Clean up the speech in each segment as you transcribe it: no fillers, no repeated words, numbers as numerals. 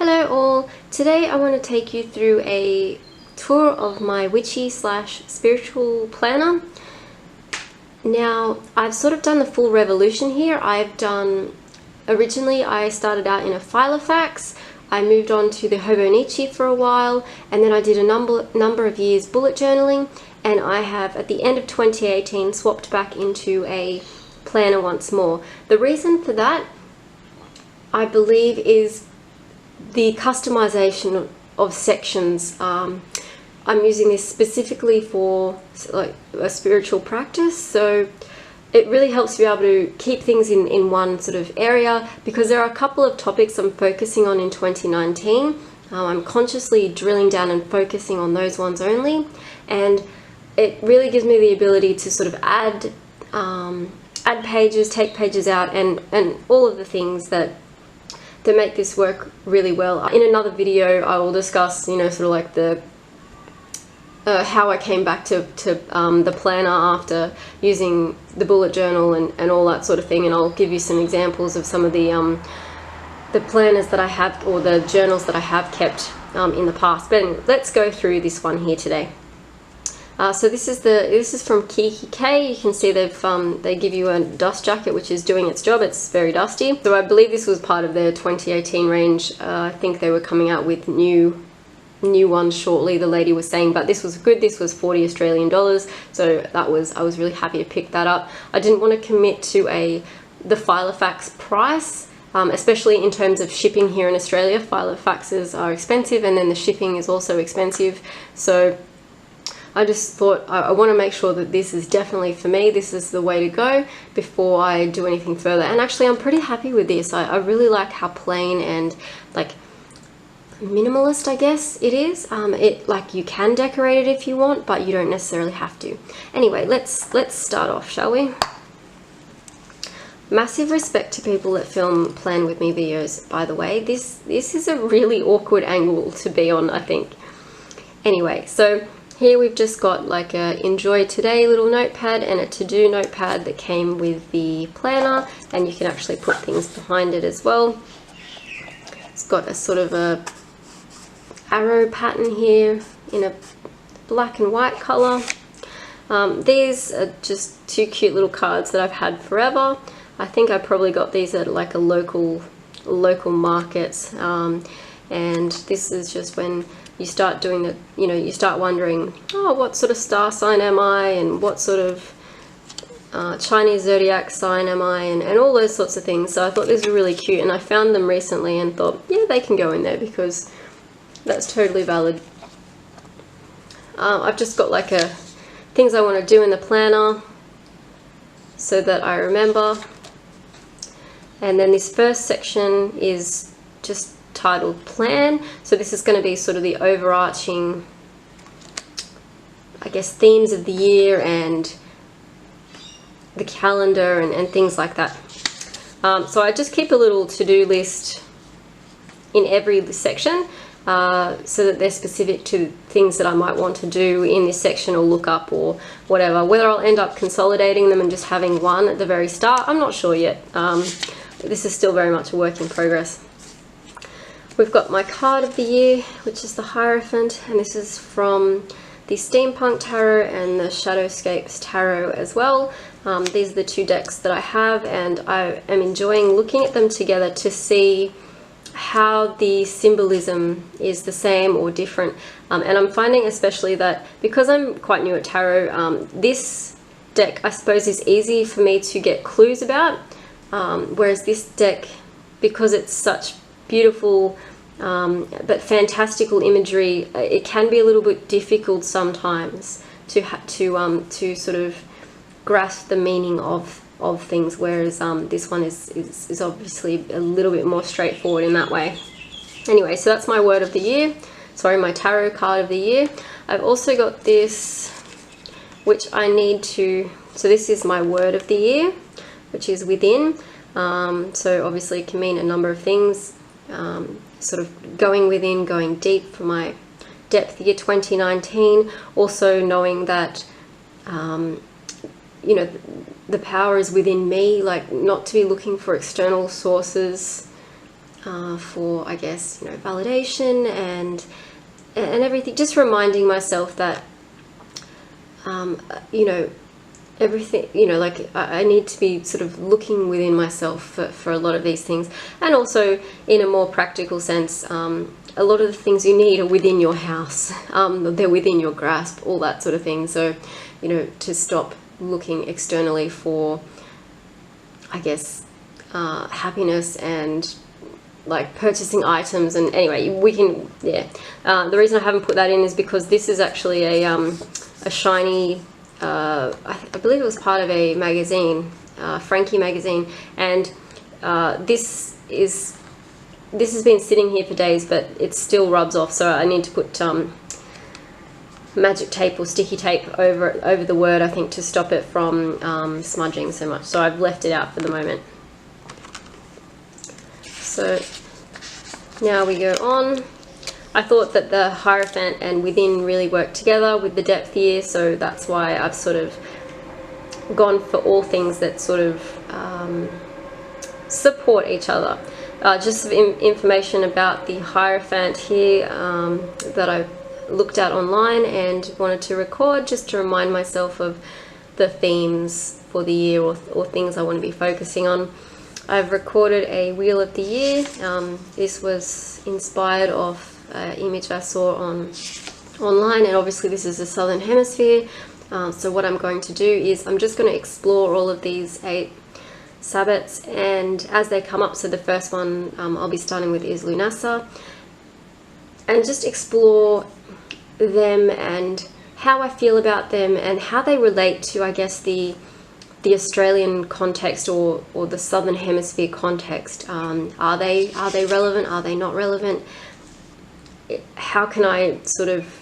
Hello all! Today I want to take you through a tour of my witchy slash spiritual planner. Now I've sort of done the full revolution here. Originally I started out in a Filofax, I moved on to the Hobonichi for a while, and then I did a number of years bullet journaling, and I have at the end of 2018 swapped back into a planner once more. The reason for that, I believe, is the customization of sections. I'm using this specifically for like a spiritual practice, so it really helps to be able to keep things in one sort of area, because there are a couple of topics I'm focusing on in 2019. I'm consciously drilling down and focusing on those ones only, and it really gives me the ability to sort of add pages, take pages out, and all of the things that make this work really well. In another video I will discuss, sort of like the how I came back to the planner after using the bullet journal and all that sort of thing, and I'll give you some examples of some of the planners that I have, or the journals that I have kept in the past. But anyway, let's go through this one here today. So this is from Kiki K. You can see they give you a dust jacket, which is doing its job. It's very dusty. So I believe this was part of their 2018 range. I think they were coming out with new ones shortly, the lady was saying, but this was good. This was 40 Australian dollars, so I was really happy to pick that up. I didn't want to commit to the Filofax price, especially in terms of shipping here in Australia. Filofaxes are expensive, and then the shipping is also expensive, so I just thought I want to make sure that this is definitely for me. This is the way to go before I do anything further. And actually I'm pretty happy with this. I really like how plain and like minimalist, I guess it is. Like you can decorate it if you want, but you don't necessarily have to. Anyway, let's start off, shall we? Massive respect to people that film Plan With Me videos, by the way. This is a really awkward angle to be on, I think. Anyway, so here we've just got like a enjoy today little notepad and a to-do notepad that came with the planner, and you can actually put things behind it as well. It's got a sort of a arrow pattern here in a black and white color. These are just two cute little cards that I've had forever. I think I probably got these at like a local market, and this is just when you start doing you start wondering, oh, what sort of star sign am I, and what sort of Chinese zodiac sign am I, and all those sorts of things. So I thought these were really cute, and I found them recently and thought, yeah, they can go in there because that's totally valid. I've just got like things I want to do in the planner so that I remember. And then this first section is just titled Plan. So this is going to be sort of the overarching, I guess, themes of the year and the calendar and things like that. So I just keep a little to-do list in every section, so that they're specific to things that I might want to do in this section or look up or whatever. Whether I'll end up consolidating them and just having one at the very start, I'm not sure yet. This is still very much a work in progress. We've got my card of the year, which is the Hierophant, and this is from the Steampunk Tarot and the Shadowscapes Tarot as well. These are the two decks that I have, and I am enjoying looking at them together to see how the symbolism is the same or different. And I'm finding especially that because I'm quite new at tarot, this deck I suppose is easy for me to get clues about, whereas this deck, because it's such beautiful but fantastical imagery, it can be a little bit difficult sometimes to sort of grasp the meaning of things, whereas this one is obviously a little bit more straightforward in that way. Anyway, so that's my word of the year. Sorry, my tarot card of the year. I've also got this, which I need to, so this is my word of the year, which is within. So obviously it can mean a number of things, sort of going within, going deep for my depth year 2019. Also knowing that the power is within me, like not to be looking for external sources for, I guess, validation and everything. Just reminding myself that, everything, like I need to be sort of looking within myself for a lot of these things. And also in a more practical sense, a lot of the things you need are within your house. They're within your grasp, all that sort of thing. So, to stop looking externally for, I guess, happiness and like purchasing items. And anyway, we can, the reason I haven't put that in is because this is actually a shiny, I believe it was part of a magazine, Frankie magazine, and this has been sitting here for days, but it still rubs off, so I need to put magic tape or sticky tape over the word, I think, to stop it from smudging so much. So I've left it out for the moment. So now we go on. I thought that the Hierophant and Within really work together with the depth here, so that's why I've sort of gone for all things that sort of support each other. Just some information about the Hierophant here that I looked at online and wanted to record, just to remind myself of the themes for the year or things I want to be focusing on. I've recorded a Wheel of the Year. This was inspired off an image I saw online, and obviously this is the Southern Hemisphere. So what I'm going to do is I'm just going to explore all of these 8 Sabbats, and as they come up, so the first one I'll be starting with is Lunasa, and just explore them and how I feel about them and how they relate to, I guess, the Australian context or the Southern Hemisphere context. Are they relevant? Are they not relevant? How can I sort of,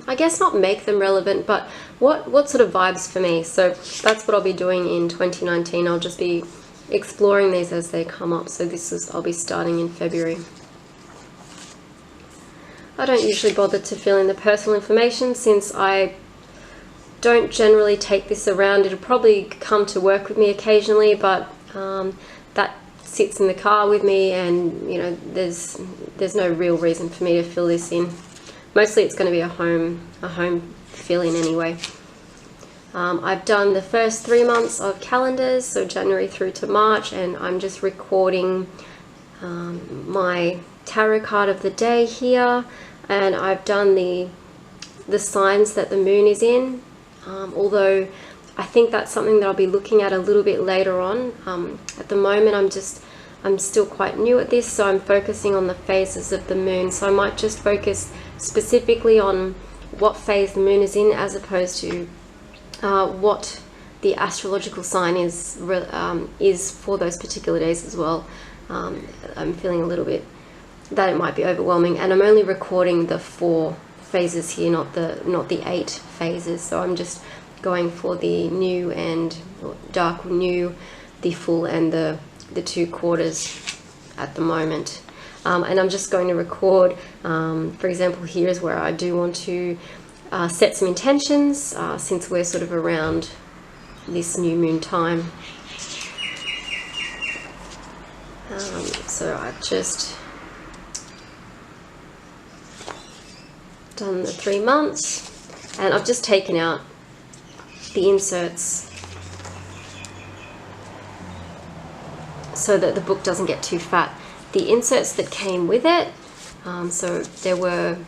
I guess, not make them relevant, but what sort of vibes for me? So that's what I'll be doing in 2019. I'll just be exploring these as they come up. So I'll be starting in February. I don't usually bother to fill in the personal information since I don't generally take this around. It'll probably come to work with me occasionally, but that sits in the car with me, and there's no real reason for me to fill this in. Mostly it's going to be a home fill-in anyway. I've done the first 3 months of calendars, so January through to March, and I'm just recording my tarot card of the day here, and I've done the signs that the moon is in, although I think that's something that I'll be looking at a little bit later on. At the moment I'm still quite new at this, so I'm focusing on the phases of the moon, so I might just focus specifically on what phase the moon is in, as opposed to what the astrological sign is for those particular days as well. I'm feeling a little bit that it might be overwhelming, and I'm only recording the 4 phases here, not the 8 phases. So I'm just going for the new and dark new, the full, and the 2 quarters at the moment. And I'm just going to record, for example, here is where I do want to set some intentions, since we're sort of around this new moon time. So I've just done the 3 months, and I've just taken out the inserts so that the book doesn't get too fat. The inserts that came with it, so there were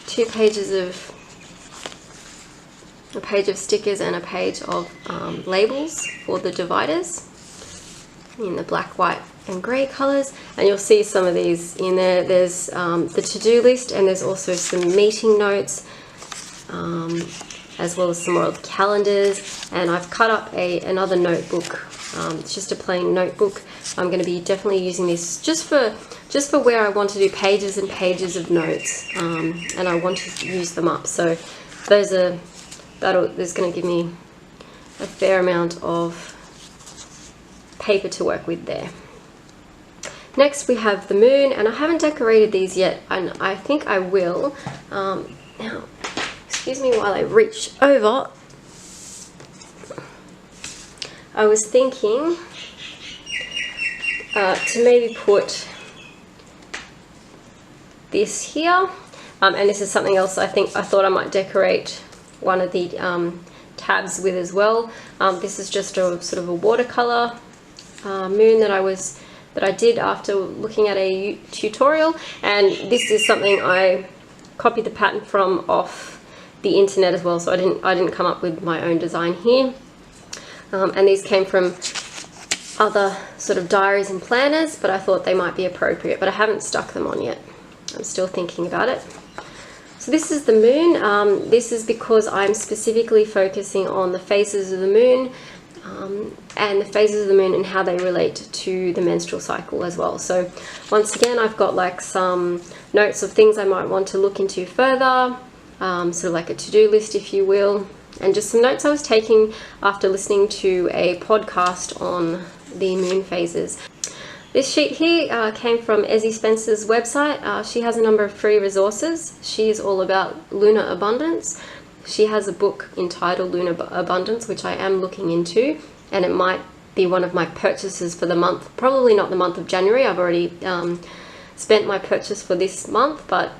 2 pages of, a page of stickers and a page of labels for the dividers in the black, white and grey colours, and you'll see some of these in there. There's the to-do list, and there's also some meeting notes, as well as some more of the calendars. And I've cut up another notebook. It's just a plain notebook. I'm going to be definitely using this just for where I want to do pages and pages of notes, and I want to use them up. So there's going to give me a fair amount of paper to work with there. Next we have the moon, and I haven't decorated these yet, and I think I will. Now, excuse me while I reach over. I was thinking to maybe put this here, and this is something else I thought I might decorate one of the tabs with as well. This is just a sort of a watercolor moon that I did after looking at a tutorial, and this is something I copied the pattern from off the internet as well, so I didn't come up with my own design here. And these came from other sort of diaries and planners, but I thought they might be appropriate, but I haven't stuck them on yet. I'm still thinking about it. So this is the moon. This is because I'm specifically focusing on the phases of the moon, and the phases of the moon and how they relate to the menstrual cycle as well. So once again, I've got like some notes of things I might want to look into further, sort of like a to-do list, if you will, and just some notes I was taking after listening to a podcast on the moon phases. This sheet here came from Ezzy Spencer's website. She has a number of free resources. She is all about lunar abundance. She has a book entitled Lunar Abundance, which I am looking into, and it might be one of my purchases for the month. Probably not the month of January. I've already spent my purchase for this month, but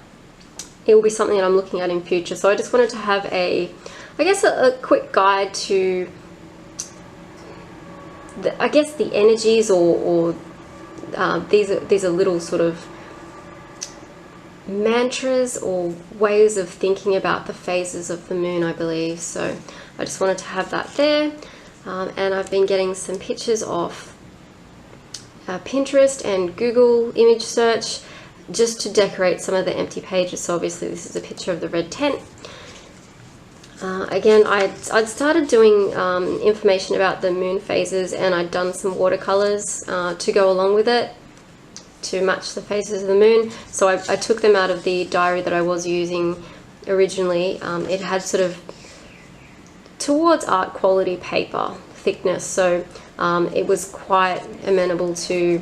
it will be something that I'm looking at in future. So I just wanted to have I guess a quick guide to the energies, or these are little sort of mantras or ways of thinking about the phases of the moon, I believe. So I just wanted to have that there. And I've been getting some pictures off Pinterest and Google image search just to decorate some of the empty pages. So obviously this is a picture of the red tent. Again, I'd started doing information about the moon phases, and I'd done some watercolors to go along with it to match the phases of the moon. So I took them out of the diary that I was using originally. It had sort of towards art quality paper thickness, so it was quite amenable to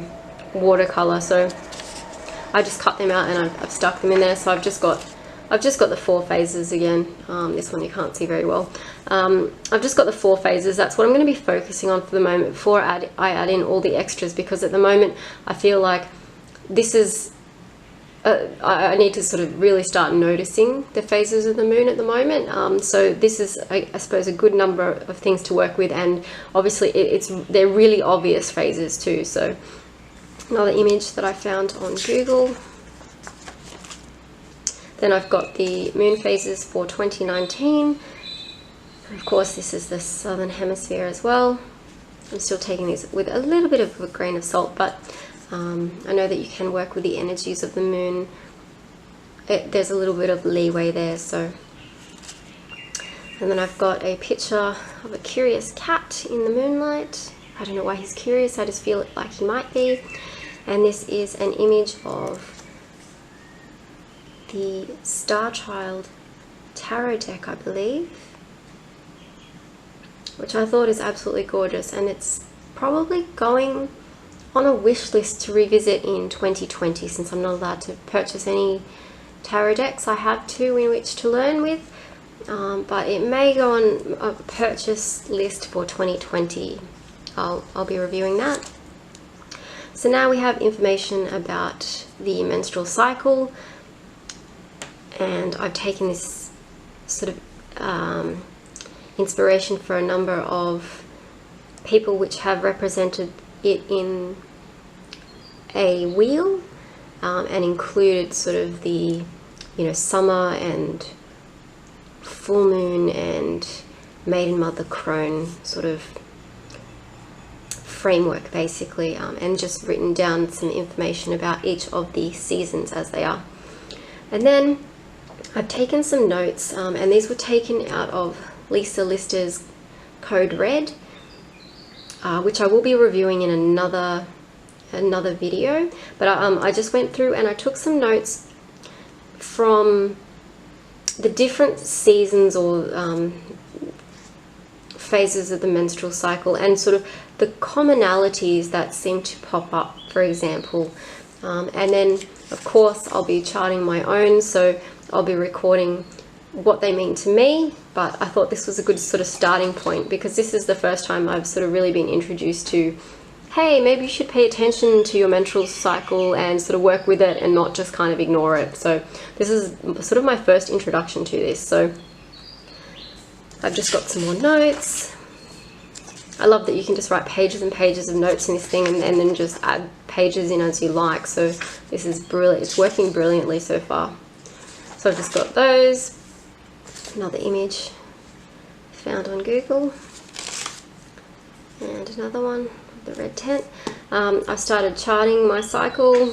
watercolor. So I just cut them out and I've stuck them in there. So I've just got the 4 phases again. This one you can't see very well. I've just got the 4 phases. That's what I'm going to be focusing on for the moment before I add in all the extras, because at the moment I feel like this is I need to sort of really start noticing the phases of the moon at the moment. So this is, I suppose, a good number of things to work with, and obviously they're really obvious phases too. So another image that I found on Google. Then I've got the moon phases for 2019. Of course, this is the southern hemisphere as well. I'm still taking these with a little bit of a grain of salt, but I know that you can work with the energies of the moon. There's a little bit of leeway there. So, and then I've got a picture of a curious cat in the moonlight. I don't know why he's curious, I just feel like he might be. And this is an image of the Star Child tarot deck, I believe, which I thought is absolutely gorgeous, and it's probably going on a wish list to revisit in 2020, since I'm not allowed to purchase any tarot decks. I have 2 in which to learn with, but it may go on a purchase list for 2020. I'll be reviewing that. So now we have information about the menstrual cycle, and I've taken this sort of inspiration for a number of people which have represented it in a wheel, and included sort of the, summer and full moon and maiden mother crone sort of framework, basically, and just written down some information about each of the seasons as they are. And then I've taken some notes, and these were taken out of Lisa Lister's Code Red, which I will be reviewing in another video. But I just went through and I took some notes from the different seasons or phases of the menstrual cycle, and sort of the commonalities that seem to pop up, for example. And then, of course, I'll be charting my own, so I'll be recording what they mean to me. But I thought this was a good sort of starting point, because this is the first time I've sort of really been introduced to hey, maybe you should pay attention to your menstrual cycle and sort of work with it and not just kind of ignore it. So this is sort of my first introduction to this. So I've just got some more notes. I love that you can just write pages and pages of notes in this thing and then just add pages in as you like. So this is brilliant. It's working brilliantly so far. So I've just got those. Another image found on Google. And another one, the red tent. I've started charting my cycle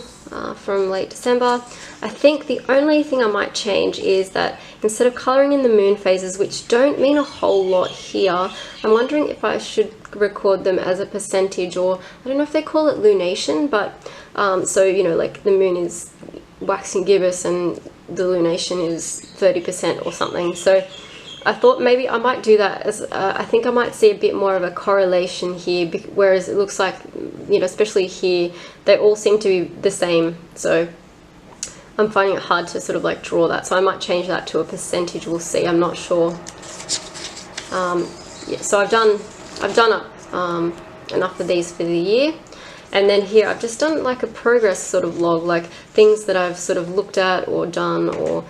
from late December. I think the only thing I might change is that instead of colouring in the moon phases, which don't mean a whole lot here, I'm wondering if I should record them as a percentage, or I don't know if they call it lunation, but so, you know, like the moon is waxing gibbous and the lunation is 30% or something. So I thought maybe I might do that as I think I might see a bit more of a correlation here, whereas it looks like, you know, especially here, they all seem to be the same. So I'm finding it hard to sort of like draw that. So I might change that to a percentage. We'll see. I'm not sure. Yeah, so I've done enough of these for the year. And then here I've just done like a progress sort of log, like things that I've sort of looked at or done or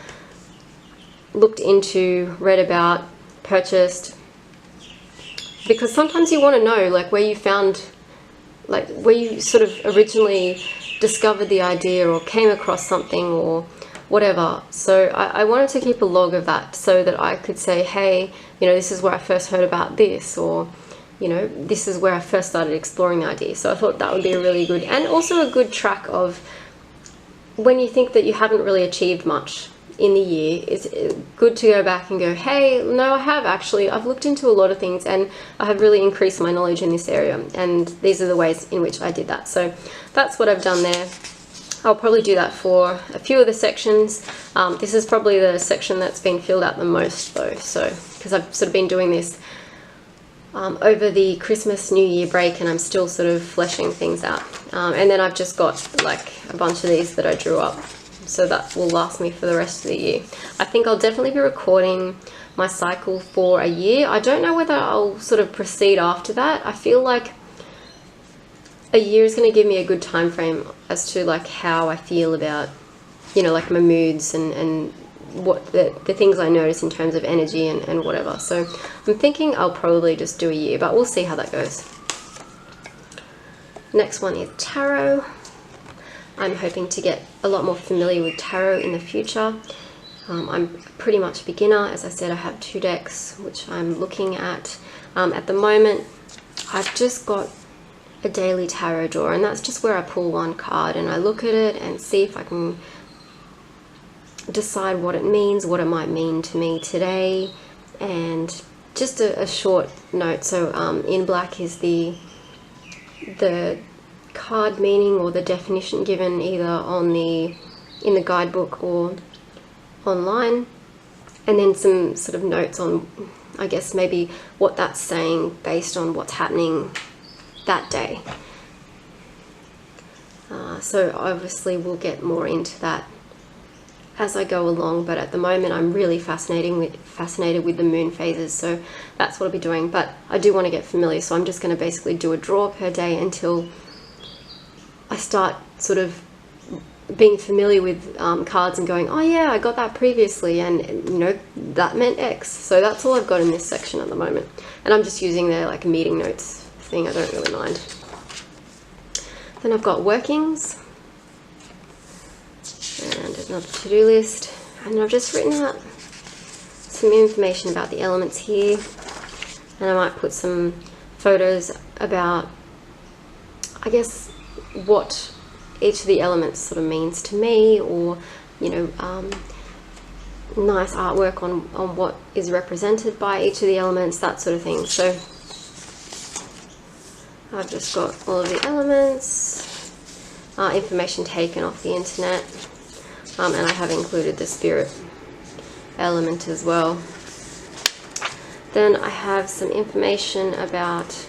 looked into, read about, purchased, because sometimes you want to know like where you found, like where you sort of originally discovered the idea or came across something or whatever. So I wanted to keep a log of that so that I could say, hey, you know, this is where I first heard about this, or you know, this is where I first started exploring the idea. So I thought that would be a really good, and also a good track of when you think that you haven't really achieved much in the year. It's good to go back and go, hey, no, I have actually, I've looked into a lot of things and I have really increased my knowledge in this area, and these are the ways in which I did that. So that's what I've done there. I'll probably do that for a few of the sections. This is probably the section that's been filled out the most though, so because I've sort of been doing this over the Christmas New Year break, and I'm still sort of fleshing things out. And then I've just got like a bunch of these that I drew up, so that will last me for the rest of the year. I think I'll definitely be recording my cycle for a year. I don't know whether I'll sort of proceed after that. I feel like a year is going to give me a good time frame as to like how I feel about, you know, like my moods and what the things I notice in terms of energy and whatever. So I'm thinking I'll probably just do a year, but we'll see how that goes. Next one is tarot. I'm hoping to get a lot more familiar with tarot in the future. I'm pretty much a beginner. As I said, I have 2 decks which I'm looking at. At the moment I've just got a daily tarot drawer, and that's just where I pull one card and I look at it and see if I can decide what it means, what it might mean to me today, and just a short note. So in black is the card meaning or the definition given either in the guidebook or online, and then some sort of notes on, I guess, maybe what that's saying based on what's happening that day. So obviously we'll get more into that as I go along, but at the moment I'm really fascinated with the moon phases, so that's what I'll be doing. But I do want to get familiar, so I'm just going to basically do a draw per day until I start sort of being familiar with cards and going, oh yeah, I got that previously, and you know, that meant X. So that's all I've got in this section at the moment, and I'm just using their like meeting notes thing. I don't really mind. Then I've got workings and another to-do list, and I've just written out some information about the elements here, and I might put some photos about, I guess, what each of the elements sort of means to me, or you know, nice artwork on what is represented by each of the elements, that sort of thing. So I've just got all of the elements, information taken off the internet, and I have included the spirit element as well. Then I have some information about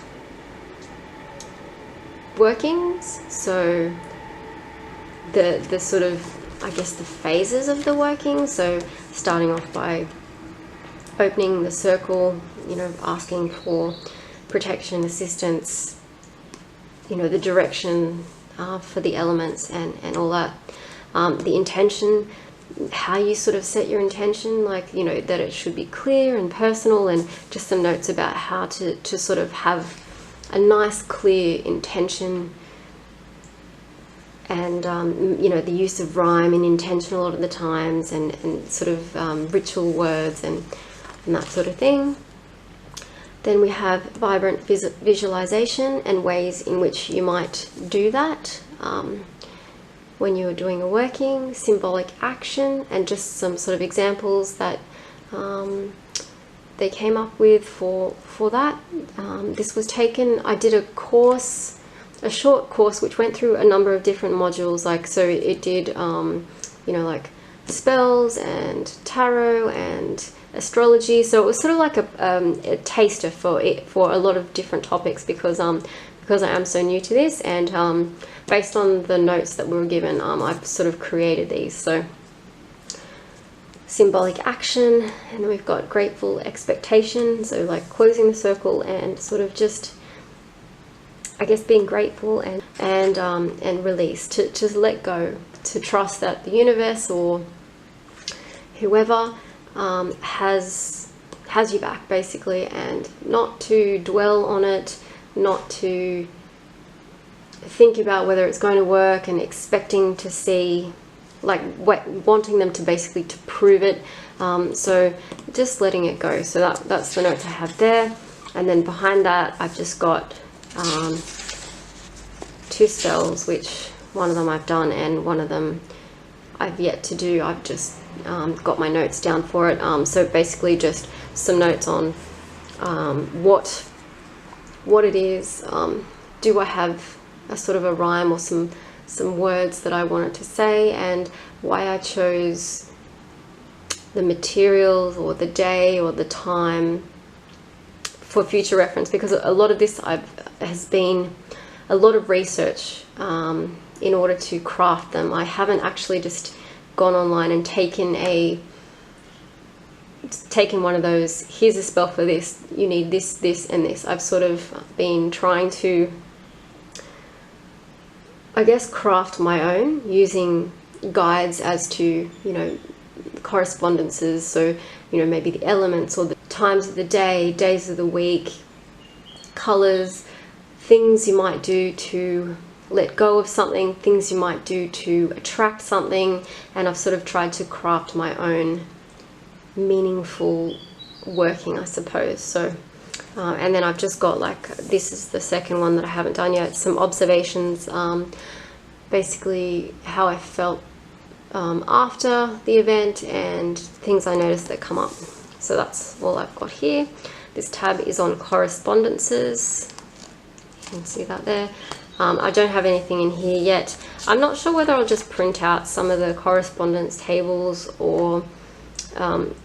workings, so the sort of, I guess, the phases of the working. So starting off by opening the circle, you know, asking for protection, assistance, you know, the direction for the elements and all that. The intention, how you sort of set your intention, like, you know, that it should be clear and personal, and just some notes about how to sort of have a nice clear intention, and you know, the use of rhyme and intention a lot of the times, and sort of ritual words and that sort of thing. Then we have vibrant visualization and ways in which you might do that when you're doing a working, symbolic action, and just some sort of examples that they came up with for that. This was taken, I did a course, a short course, which went through a number of different modules, like, so it did, you know, like spells and tarot and astrology. So it was sort of like a taster for a lot of different topics, because I am so new to this, and based on the notes that we were given, I've sort of created these. So symbolic action, and then we've got grateful expectation, so like closing the circle and sort of just, I guess, being grateful and release, to just let go, to trust that the universe or whoever has you back, basically, and not to dwell on it, not to think about whether it's going to work and expecting to see, like, wanting them to basically to prove it. So just letting it go. So that's the notes I have there. And then behind that, I've just got 2 spells, which one of them I've done and one of them I've yet to do. I've just got my notes down for it. So basically just some notes on what it is. Do I have a sort of a rhyme or some words that I wanted to say, and why I chose the materials or the day or the time for future reference, because a lot of this has been a lot of research in order to craft them. I haven't actually just gone online and taken one of those, here's a spell for this, you need this, this, and this. I've sort of been trying to, I guess, craft my own, using guides as to, you know, correspondences. So, you know, maybe the elements or the times of the day, days of the week, colors, things you might do to let go of something, things you might do to attract something. And I've sort of tried to craft my own meaningful working, I suppose. So and then I've just got, like, this is the second one that I haven't done yet, some observations, basically how I felt after the event and things I noticed that come up. So that's all I've got here. This tab is on correspondences, you can see that there. I don't have anything in here yet. I'm not sure whether I'll just print out some of the correspondence tables or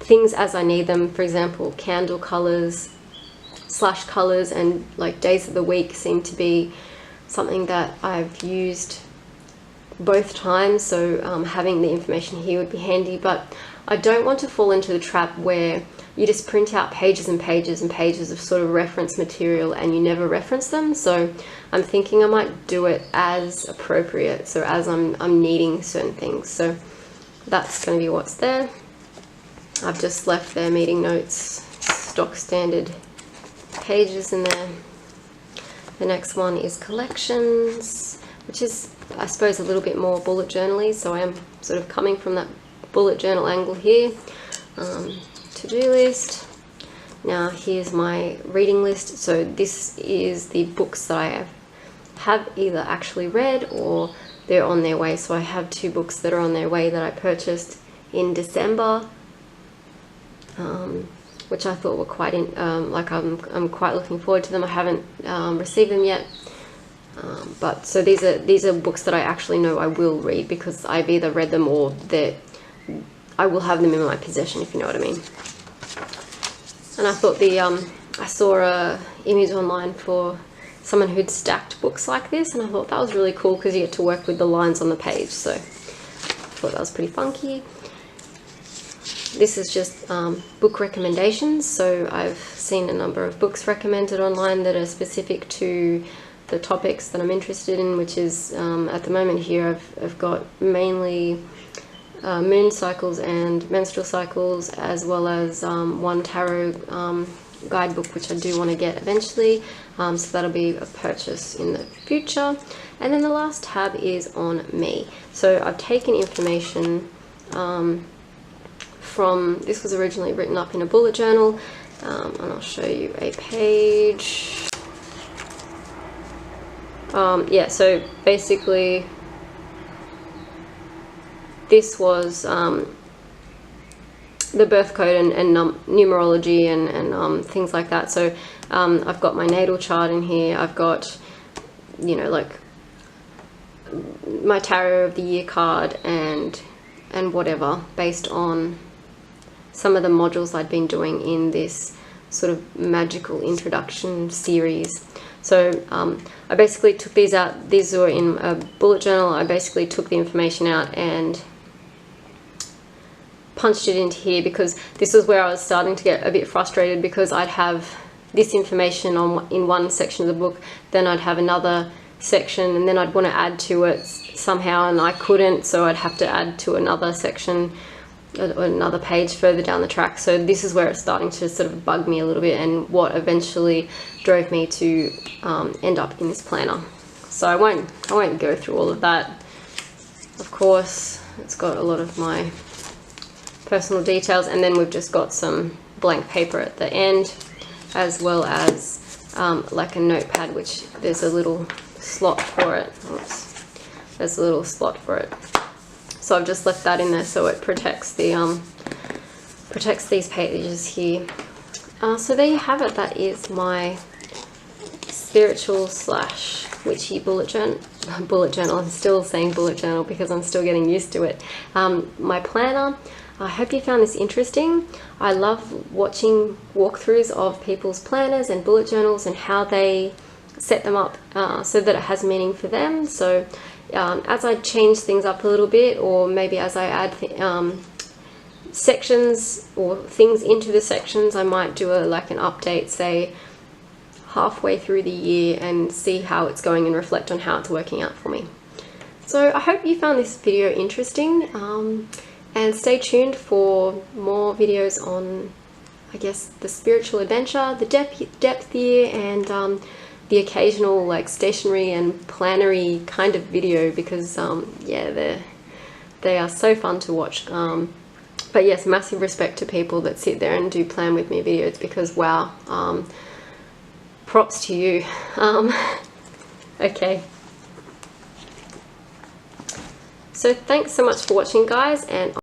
things as I need them. For example, candle colors, slash colors, and like days of the week seem to be something that I've used both times, so having the information here would be handy. But I don't want to fall into the trap where you just print out pages and pages and pages of sort of reference material and you never reference them. So I'm thinking I might do it as appropriate, so as I'm needing certain things. So that's going to be what's there. I've just left their meeting notes, stock standard pages in there. The next one is collections, which is, I suppose, a little bit more bullet journal-y, so I am sort of coming from that bullet journal angle here. To-do list. Now here's my reading list. So this is the books that I have either actually read or they're on their way. So I have 2 books that are on their way that I purchased in December, which I thought were quite like I'm quite looking forward to them. I haven't received them yet, but so these are books that I actually know I will read, because I've either read them or I will have them in my possession, if you know what I mean. And I thought I saw a image online for someone who'd stacked books like this, and I thought that was really cool because you get to work with the lines on the page. So I thought that was pretty funky. This is just book recommendations. So I've seen a number of books recommended online that are specific to the topics that I'm interested in, which is at the moment here I've got mainly moon cycles and menstrual cycles, as well as one tarot guidebook which I do want to get eventually, so that'll be a purchase in the future. And then the last tab is on me. So I've taken information from, this was originally written up in a bullet journal, and I'll show you a page. Yeah, so basically this was the birth code and numerology and things like that. So I've got my natal chart in here. I've got, you know, like my tarot of the year card and whatever, based on some of the modules I'd been doing in this sort of magical introduction series. So I basically took these out. These were in a bullet journal. I basically took the information out and punched it into here, because this is where I was starting to get a bit frustrated, because I'd have this information in one section of the book, then I'd have another section, and then I'd want to add to it somehow and I couldn't, so I'd have to add to another section or another page further down the track. So this is where it's starting to sort of bug me a little bit, and what eventually drove me to end up in this planner. So I won't go through all of that. Of course, it's got a lot of my personal details, and then we've just got some blank paper at the end, as well as like a notepad, which there's a little slot for it. Oops. There's a little slot for it. So I've just left that in there so it protects the protects these pages here. So there you have it. That is my spiritual / witchy bullet journal. I'm still saying bullet journal because I'm still getting used to it. My planner. I hope you found this interesting. I love watching walkthroughs of people's planners and bullet journals and how they set them up so that it has meaning for them. So as I change things up a little bit, or maybe as I add sections or things into the sections, I might do like an update, say halfway through the year, and see how it's going and reflect on how it's working out for me. So I hope you found this video interesting. And stay tuned for more videos on, I guess, the spiritual adventure, the depth year, and the occasional like stationery and plannery kind of video, because yeah, they are so fun to watch. But yes, massive respect to people that sit there and do plan with me videos, because wow, props to you. Okay. So thanks so much for watching, guys, and